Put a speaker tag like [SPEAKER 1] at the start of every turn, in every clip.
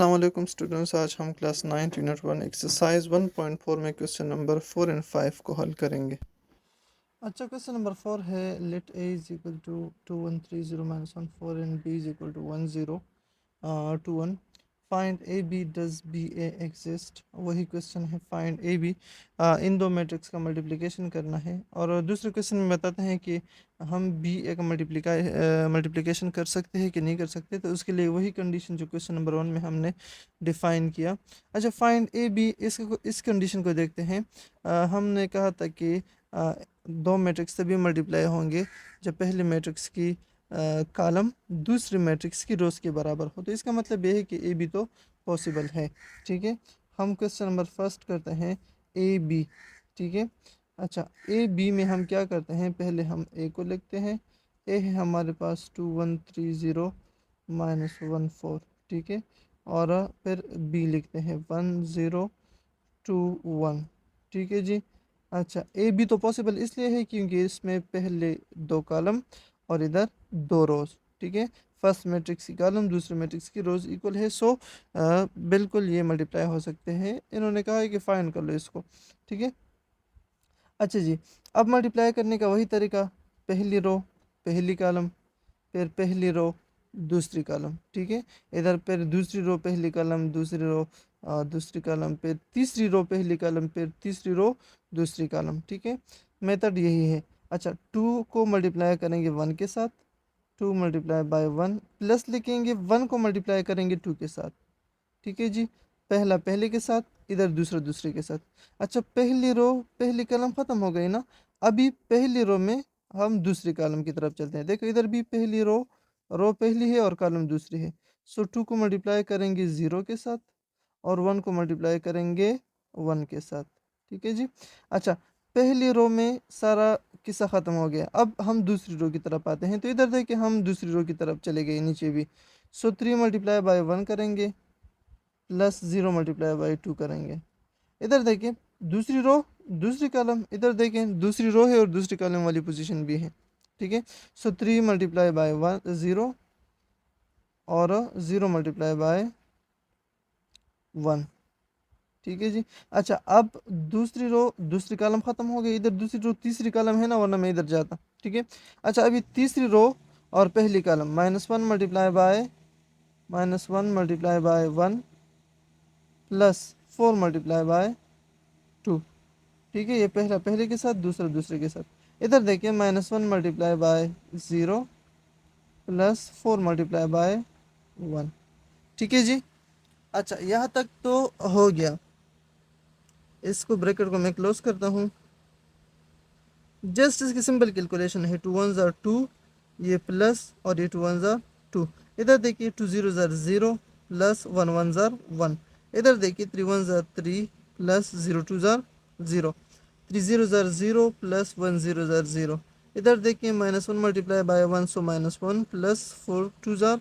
[SPEAKER 1] السلام علیکم اسٹوڈنٹس، آج ہم کلاس 9 یونٹ 1 ایکسرسائز 1.4 میں کوشچن نمبر 4 اینڈ 5 کو حل کریں گے۔ اچھا، کوشچن نمبر 4 ہے let A is equal to 2130 minus 1 4 and B is equal to 1021 find A B does B A exist. وہی کوشچن ہے، فائنڈ اے بی، ان دو میٹرکس کا ملٹیپلیکیشن کرنا ہے، اور دوسرے کوشچن میں بتاتے ہیں کہ ہم بی اے کا ملٹیپلیکیشن کر سکتے ہیں کہ نہیں کر سکتے، تو اس کے لیے وہی کنڈیشن جو کوشچن نمبر 1 میں ہم نے ڈیفائن کیا۔ اچھا، فائنڈ اے بی، اس کنڈیشن کو دیکھتے ہیں۔ ہم نے کہا تھا کہ دو میٹرکس تبھی ملٹیپلائی ہوں گے جب پہلے میٹرکس کی کالم دوسری میٹرکس کی روز کے برابر ہو، تو اس کا مطلب یہ ہے کہ اے بی تو پاسبل ہے۔ ٹھیک ہے، ہم کوشچن نمبر فرسٹ کرتے ہیں اے بی۔ ٹھیک ہے، اچھا اے بی میں ہم کیا کرتے ہیں، پہلے ہم اے کو لکھتے ہیں۔ اے ہے ہمارے پاس 2130 مائنس 14، ٹھیک ہے، اور پھر بی لکھتے ہیں 1021، ٹھیک ہے جی۔ اچھا، اے بی تو پاسبل اس لیے ہے کیونکہ اس میں پہلے دو کالم اور ادھر دو روز، ٹھیک ہے، فرسٹ میٹرکس کی کالم دوسرے میٹرکس کی روز ایکول ہے، سو بالکل یہ ملٹیپلائی ہو سکتے ہیں۔ انہوں نے کہا ہے کہ فائنڈ کر لو اس کو، ٹھیک ہے۔ اچھا جی، اب ملٹیپلائی کرنے کا وہی طریقہ، پہلی رو پہلی کالم، پھر پہلی رو دوسری کالم، ٹھیک ہے، ادھر پھر دوسری رو پہلی کالم دوسری رو دوسری کالم، پھر تیسری رو پہلی کالم پھر تیسری رو دوسری کالم، ٹھیک ہے، میتھڈ یہی ہے۔ اچھا، 2 کو ملٹیپلائی کریں گے 1 کے ساتھ، 2 ملٹیپلائی بائی 1 پلس لکھیں گے 1 کو ملٹیپلائی کریں گے 2 کے ساتھ، ٹھیک ہے جی، پہلا پہلے کے ساتھ، ادھر دوسرا دوسرے کے ساتھ۔ اچھا، پہلی رو پہلی کالم ختم ہو گئی نا، ابھی پہلی رو میں ہم دوسری کالم کی طرف چلتے ہیں۔ دیکھو ادھر بھی پہلی رو پہلی ہے اور کالم دوسری ہے، سو 2 کو ملٹیپلائی کریں گے 0 کے ساتھ اور 1 کو ملٹیپلائی کریں گے 1 کے ساتھ، ٹھیک ہے جی۔ اچھا، پہلی رو میں سارا قصہ ختم ہو گیا، اب ہم دوسری رو کی طرف آتے ہیں، تو ادھر دیکھیں ہم دوسری رو کی طرف چلے گئے نیچے بھی، سو 3 ملٹیپلائی بائی 1 کریں گے پلس 0 ملٹیپلائی بائی 2 کریں گے۔ ادھر دیکھیں دوسری رو دوسری کالم، ادھر دیکھیں دوسری رو ہے اور دوسری کالم والی پوزیشن بھی ہے، ٹھیک ہے، سو 3 ملٹیپلائی بائی 0 اور 0 ملٹیپلائی بائی 1، ٹھیک ہے جی۔ اچھا، اب دوسری رو دوسری کالم ختم ہو گئی، ادھر دوسری رو تیسری کالم ہے نا، ورنہ میں ادھر جاتا، ٹھیک ہے۔ اچھا، ابھی تیسری رو اور پہلی column -1 multiply by -1 plus 4 multiply by 2، ٹھیک ہے، یہ پہلا پہلے کے ساتھ دوسرا دوسرے کے ساتھ۔ ادھر دیکھیں -1 multiply by 0 plus 4 multiply by 1، ٹھیک ہے جی۔ اچھا، یہاں تک تو ہو گیا، اس کو بریکٹ کو میں کلوز کرتا ہوں۔ جسٹ اس کی سمپل کیلکولیشن ہے، 2 1 2، یہ پلس اور یہ 2 1 2، ادھر دیکھیے 2 0 0 پلس 1 1 1، ادھر دیکھیے 3 1 3 پلس 0 2 0، 3 0 0 پلس 1 0 0، ادھر دیکھیے -1 ملٹیپلائی بائی 1، سو -1 پلس 4 2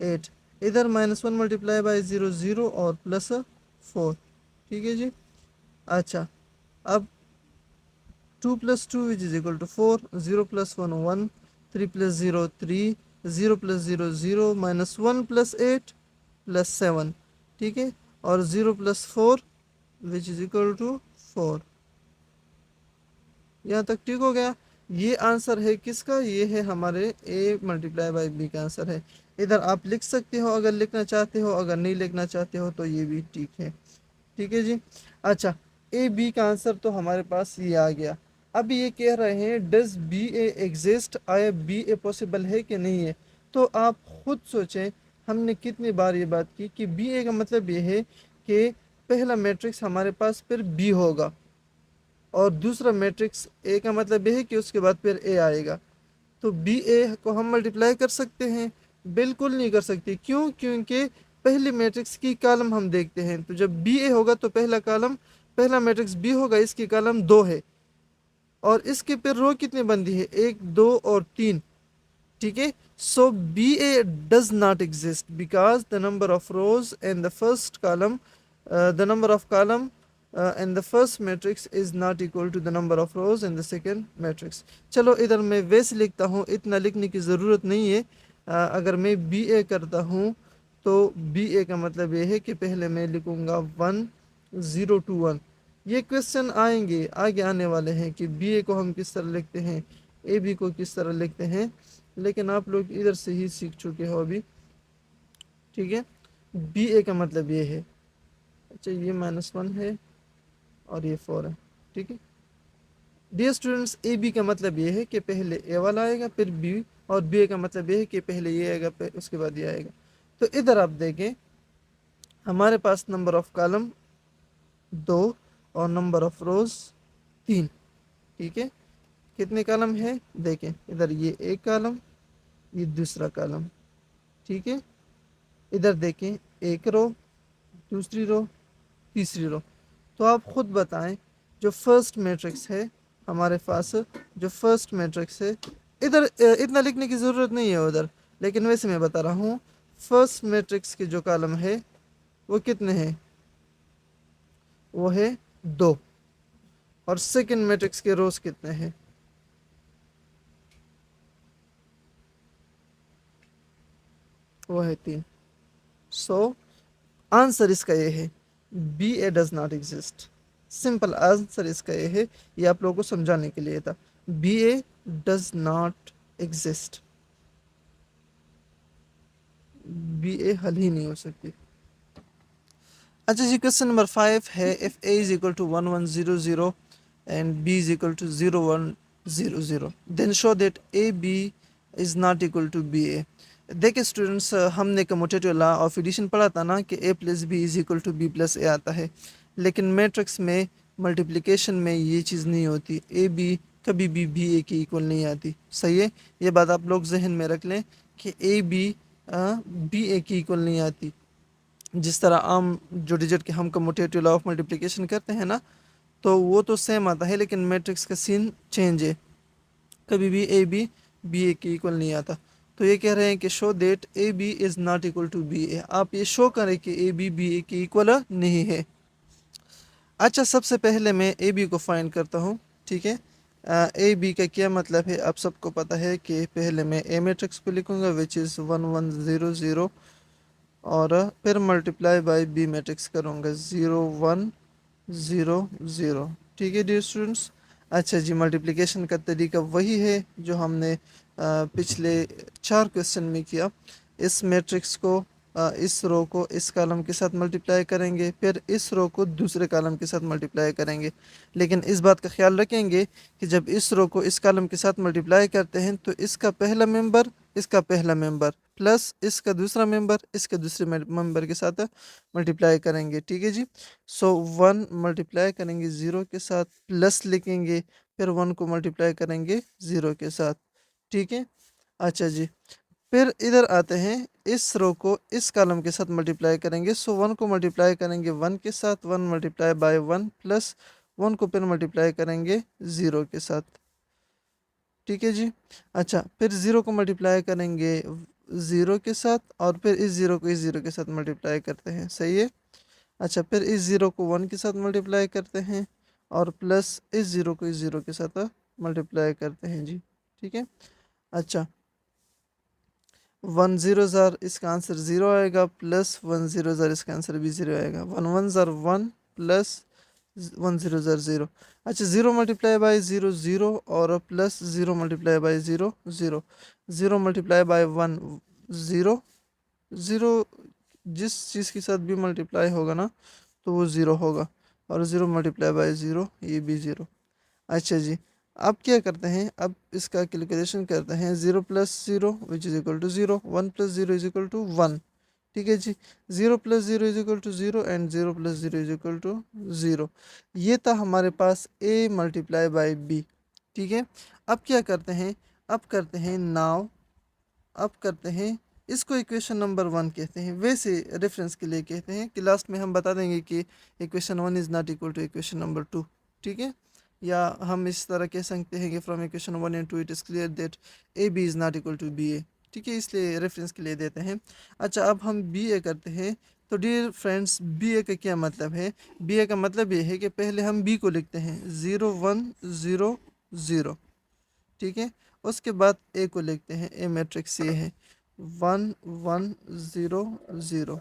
[SPEAKER 1] 8، ادھر -1 ملٹیپلائی بائی 0 0 اور پلس 4، ٹھیک ہے جی۔ اچھا، اب 2 + 2 which is equal to 4، 0 + 1 1، 3 + 0 3، 0 + 0 0، -1 + 8 + 7، ٹھیک ہے، اور 0 + 4 which is equal to 4۔ یہاں تک ٹھیک ہو گیا۔ یہ آنسر ہے کس کا، یہ ہے ہمارے A ملٹیپلائی بائی B کا آنسر ہے۔ ادھر آپ لکھ سکتے ہو اگر لکھنا چاہتے ہو، اگر نہیں لکھنا چاہتے ہو تو یہ بھی ٹھیک ہے، ٹھیک ہے جی۔ اچھا، اے بی کا آنسر تو ہمارے پاس یہ آ گیا۔ اب یہ کہہ رہے ہیں ڈز بی اے ایگزسٹ، آیا بی اے پاسبل ہے کہ نہیں ہے، تو آپ خود سوچیں ہم نے کتنی بار یہ بات کی کہ بی اے کا مطلب یہ ہے کہ پہلا میٹرکس ہمارے پاس پھر بی ہوگا، اور دوسرا میٹرکس اے کا مطلب یہ ہے کہ اس کے بعد پھر اے آئے گا، تو بی اے کو ہم ملٹیپلائی کر سکتے ہیں؟ بالکل نہیں کر سکتے، کیوں؟ کیونکہ پہلی میٹرکس کی کالم ہم دیکھتے ہیں، تو جب بی اے ہوگا تو پہلا میٹرکس بی ہوگا، اس کی کالم 2 ہے، اور اس کے پھر رو کتنے بندی ہے، 1 2 اور 3، ٹھیک ہے، so B A does not exist because the number of rows in the first column the number of column in the first matrix is not equal to the number of rows in the second matrix۔ چلو ادھر میں ویسے لکھتا ہوں، اتنا لکھنے کی ضرورت نہیں ہے۔ اگر میں بی اے کرتا ہوں تو بی اے کا مطلب یہ ہے کہ پہلے میں لکھوں گا 1 0 2 1. یہ کویسچن آئیں گے آگے آنے والے ہیں کہ بی اے کو ہم کس طرح لکھتے ہیں, اے بی کو کس طرح لکھتے ہیں, لیکن آپ لوگ ادھر سے ہی سیکھ چکے ہو ابھی. ٹھیک ہے, بی اے کا مطلب یہ ہے. اچھا یہ -1 ہے اور یہ 4 ہے. ٹھیک ہے ڈیئر اسٹوڈنٹس, اے بی کا مطلب یہ ہے کہ پہلے اے والا آئے گا پھر بی, اور بی اے کا مطلب یہ ہے کہ پہلے یہ آئے گا پھر اس کے بعد یہ آئے گا. تو ادھر آپ دیکھیں ہمارے پاس نمبر آف کالم 2 اور نمبر آف روز 3. ٹھیک ہے, کتنے کالم ہے دیکھیں ادھر, یہ ایک کالم, یہ دوسرا کالم. ٹھیک ہے, ادھر دیکھیں ایک رو, دوسری رو, تیسری رو. تو آپ خود بتائیں جو فرسٹ میٹرکس ہے ہمارے پاس, جو فرسٹ میٹرکس ہے, ادھر اتنا لکھنے کی ضرورت نہیں ہے ادھر, لیکن ویسے میں بتا رہا ہوں فرسٹ میٹرکس کے جو کالم ہے وہ کتنے ہیں, وہ ہے 2, اور سیکنڈ میٹرکس کے روز کتنے ہیں, وہ ہے 3. سو آنسر اس کا یہ ہے B A does not exist. Simple answer اس کا یہ ہے, یہ آپ لوگوں کو سمجھانے کے لیے تھا. B A does not exist, B A حل ہی نہیں ہو سکتی. اچھا جی, کویسچن نمبر 5 ہے, if a is equal to 1 1 0 0 and b is equal to 0 1 0 0 then show that a b is not equal to b a. دیکھیں اسٹوڈنٹس, ہم نے کموٹیٹیو law of addition پڑھا تھا نا کہ a plus B is equal to B plus A آتا ہے, لیکن میٹرکس میں ملٹیپلیکیشن میں یہ چیز نہیں ہوتی, اے بی کبھی بھی بی اے کی ایکول نہیں آتی. صحیح ہے, یہ بات آپ لوگ ذہن میں رکھ لیں کہ اے بی بی اے کی ایکول نہیں آتی. جس طرح عام جو ڈیجٹ کے ہم کموٹیٹیو لا آف ملٹیپلیکیشن کرتے ہیں نا, تو وہ تو سیم آتا ہے, لیکن میٹرکس کا سین چینج ہے, کبھی بھی اے بی بی اے کی ایکول نہیں آتا. تو یہ کہہ رہے ہیں کہ show that A B is not equal to B A, آپ یہ شو کریں کہ اے بی بی اے کی ایکول نہیں ہے. اچھا, سب سے پہلے میں اے بی کو فائنڈ کرتا ہوں. ٹھیک ہے, اے بی کا کیا مطلب ہے آپ سب کو پتہ ہے کہ پہلے میں اے میٹرکس کو لکھوں گا وچ از 1 1 0 0, اور پھر ملٹیپلائی بائی بی میٹرکس کروں گا 0 1 0 0. ٹھیک ہے ڈیئر اسٹوڈنٹس. اچھا جی, ملٹیپلیکیشن کا طریقہ وہی ہے جو ہم نے پچھلے 4 کویسچن میں کیا. اس میٹرکس کو, اس رو کو اس کالم کے ساتھ ملٹیپلائی کریں گے, پھر اس رو کو دوسرے کالم کے ساتھ ملٹیپلائی کریں گے, لیکن اس بات کا خیال رکھیں گے کہ جب اس رو کو اس کالم کے ساتھ ملٹیپلائی کرتے ہیں تو اس کا پہلا ممبر اس کا پہلا ممبر پلس اس کا دوسرا ممبر اس کے دوسرے ممبر کے ساتھ ملٹیپلائی کریں گے. ٹھیک ہے جی, سو 1 ملٹیپلائی کریں گے 0 کے ساتھ, پلس لکھیں گے, پھر 1 کو ملٹیپلائی کریں گے 0 کے ساتھ. ٹھیک ہے, اچھا جی, پھر ادھر آتے ہیں, اس رو کو اس کالم کے ساتھ ملٹیپلائی کریں گے, سو 1 کو ملٹیپلائی کریں گے 1 کے ساتھ, 1 ملٹیپلائی بائی 1 پلس 1 کو پھر ملٹیپلائی کریں گے 0 کے ساتھ. ٹھیک ہے جی, اچھا, پھر 0 کو ملٹیپلائی کریں گے 0 کے ساتھ, اور پھر اس 0 کو اس 0 کے ساتھ ملٹیپلائی کرتے ہیں. صحیح ہے, اچھا, پھر اس 0 کو 1 کے ساتھ ملٹیپلائی کرتے ہیں, اور پلس اس 0 کو اس 0 کے ساتھ ملٹیپلائی کرتے ہیں جی. ٹھیک ہے, اچھا, 1 0 زار اس کا آنسر 0 آئے گا, پلس 1 0 زار اس کا آنسر بھی 0 آئے گا. 1 1 زار 1 پلس 1 0 زار 0. اچھا, 0 ملٹیپلائی بائی 0 0, اور plus 0 multiply by 0 0. 0 multiply by 1 0 0, جس چیز کے ساتھ بھی ملٹیپلائی ہوگا نا تو وہ 0 ہوگا, اور 0 ملٹیپلائی بائی 0 یہ بھی 0. اچھا جی, اب کیا کرتے ہیں, اب اس کا کیلکولیشن کرتے ہیں. 0 plus 0 which is equal to 0, 1 plus 0 is equal to 1. ٹھیک ہے جی, 0 plus 0 is equal to 0 and 0 plus 0 is equal to 0. یہ تھا ہمارے پاس A ملٹیپلائی بائی B. ٹھیک ہے, اب کیا کرتے ہیں, اب کرتے ہیں اب کرتے ہیں اس کو ایکویشن نمبر 1 کہتے ہیں, ویسے ریفرنس کے لیے کہتے ہیں کہ لاسٹ میں ہم بتا دیں گے کہ equation 1 is not equal to equation number 2. ٹھیک ہے, یا ہم اس طرح کہہ سکتے ہیں کہ from equation 1 and 2 it is clear that A B is not equal to B A. ٹھیک ہے, اس لیے ریفرنس کے لیے دیتے ہیں. اچھا, اب ہم بی اے کرتے ہیں. تو ڈیئر فرینڈس, بی اے کا کیا مطلب ہے, بی اے کا مطلب یہ ہے کہ پہلے ہم بی کو لکھتے ہیں 0 1 0 0. ٹھیک ہے, اس کے بعد اے کو لکھتے ہیں, اے میٹرکس یہ ہے. 1100,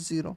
[SPEAKER 1] 0।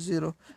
[SPEAKER 1] 0।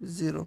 [SPEAKER 1] 0,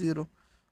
[SPEAKER 1] 0,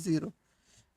[SPEAKER 1] 0।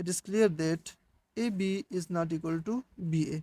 [SPEAKER 1] it is clear that AB is not equal to BA.